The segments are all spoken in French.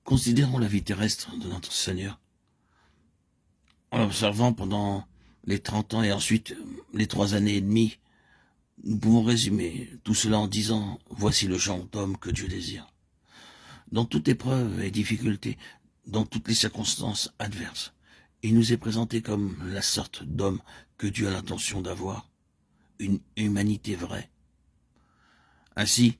Considérons la vie terrestre de notre Seigneur, en l'observant pendant les 30 ans et ensuite les 3 années et demie. Nous pouvons résumer tout cela en disant « Voici le genre d'homme que Dieu désire ». Dans toute épreuve et difficulté, dans toutes les circonstances adverses, il nous est présenté comme la sorte d'homme que Dieu a l'intention d'avoir, une humanité vraie. Ainsi,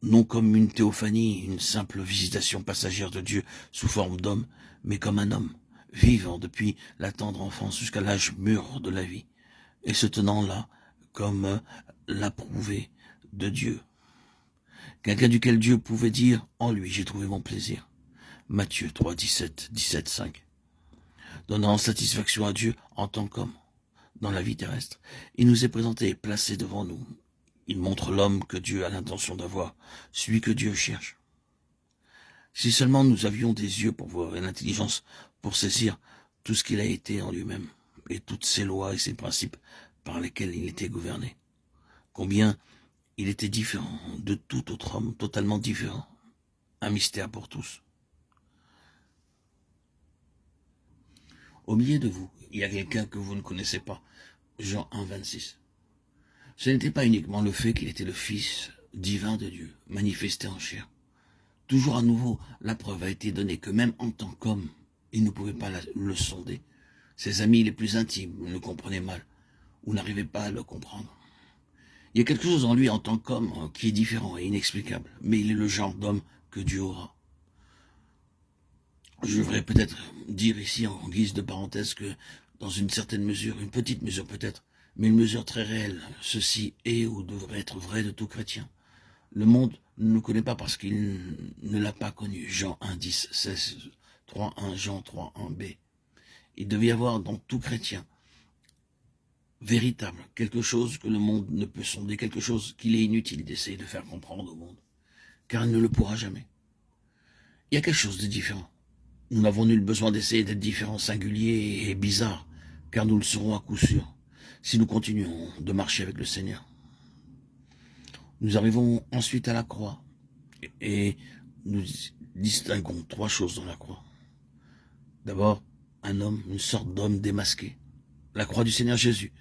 non comme une théophanie, une simple visitation passagère de Dieu sous forme d'homme, mais comme un homme, vivant depuis la tendre enfance jusqu'à l'âge mûr de la vie, et se tenant là comme l'approuvé de Dieu. Quelqu'un duquel Dieu pouvait dire « En lui, j'ai trouvé mon plaisir ». Matthieu 3, 17, 17, 5. Donnant satisfaction à Dieu en tant qu'homme, dans la vie terrestre, il nous est présenté et placé devant nous. Il montre l'homme que Dieu a l'intention d'avoir, celui que Dieu cherche. Si seulement nous avions des yeux pour voir et l'intelligence pour saisir tout ce qu'il a été en lui-même, et toutes ses lois et ses principes par lesquels il était gouverné. Combien il était différent de tout autre homme, totalement différent. Un mystère pour tous. Au milieu de vous, il y a quelqu'un que vous ne connaissez pas. Jean 1, 26. Ce n'était pas uniquement le fait qu'il était le Fils divin de Dieu, manifesté en chair. Toujours à nouveau, la preuve a été donnée que même en tant qu'homme, il ne pouvait pas le sonder. Ses amis les plus intimes le comprenaient mal, ou n'arrivaient pas à le comprendre. Il y a quelque chose en lui en tant qu'homme qui est différent et inexplicable, mais il est le genre d'homme que Dieu aura. Je devrais peut-être dire ici en guise de parenthèse que dans une certaine mesure, une petite mesure peut-être, mais une mesure très réelle, ceci est ou devrait être vrai de tout chrétien. Le monde ne nous connaît pas parce qu'il ne l'a pas connu. Jean 1, 10, 16, 3, 1, Jean 3, 1, B. Il devait y avoir dans tout chrétien véritable, quelque chose que le monde ne peut sonder, quelque chose qu'il est inutile d'essayer de faire comprendre au monde, car il ne le pourra jamais. Il y a quelque chose de différent. Nous n'avons nul besoin d'essayer d'être différents, singuliers et bizarres, car nous le serons à coup sûr, si nous continuons de marcher avec le Seigneur. Nous arrivons ensuite à la croix, et nous distinguons 3 choses dans la croix. D'abord, un homme, une sorte d'homme démasqué. La croix du Seigneur Jésus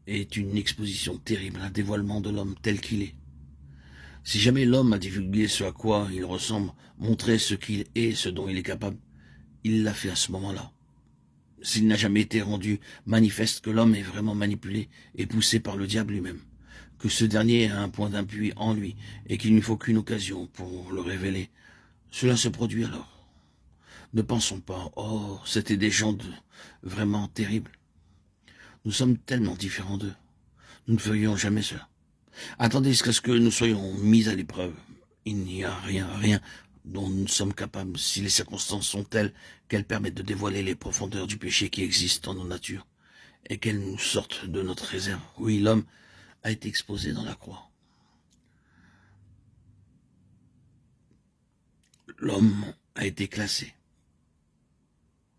est une exposition terrible, un dévoilement de l'homme tel qu'il est. Si jamais l'homme a divulgué ce à quoi il ressemble, montré ce qu'il est, ce dont il est capable, il l'a fait à ce moment-là. S'il n'a jamais été rendu manifeste que l'homme est vraiment manipulé et poussé par le diable lui-même, que ce dernier a un point d'appui en lui et qu'il ne faut qu'une occasion pour le révéler, cela se produit alors. Ne pensons pas, oh, c'était des gens vraiment terribles. Nous sommes tellement différents d'eux. Nous ne ferions jamais cela. Attendez jusqu'à ce que nous soyons mis à l'épreuve. Il n'y a rien dont nous sommes capables, si les circonstances sont telles qu'elles permettent de dévoiler les profondeurs du péché qui existent dans nos natures, et qu'elles nous sortent de notre réserve. Oui, l'homme a été exposé dans la croix. L'homme a été classé.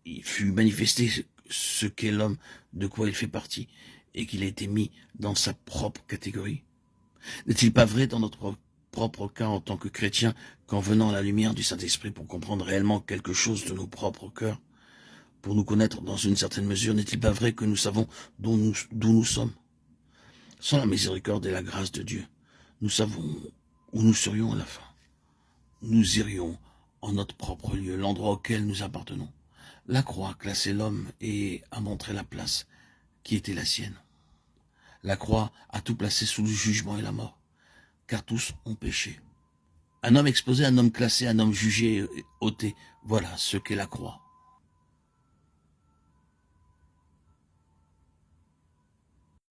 Il fut manifesté ce qu'est l'homme, de quoi il fait partie, et qu'il a été mis dans sa propre catégorie. N'est-il pas vrai dans notre propre cas en tant que chrétien qu'en venant à la lumière du Saint-Esprit pour comprendre réellement quelque chose de nos propres cœurs, pour nous connaître dans une certaine mesure, n'est-il pas vrai que nous savons d'où nous sommes? Sans la miséricorde et la grâce de Dieu, nous savons où nous serions à la fin. Nous irions en notre propre lieu, l'endroit auquel nous appartenons. La croix classait l'homme et a montré la place qui était la sienne. La croix a tout placé sous le jugement et la mort, car tous ont péché. Un homme exposé, un homme classé, un homme jugé et ôté, voilà ce qu'est la croix.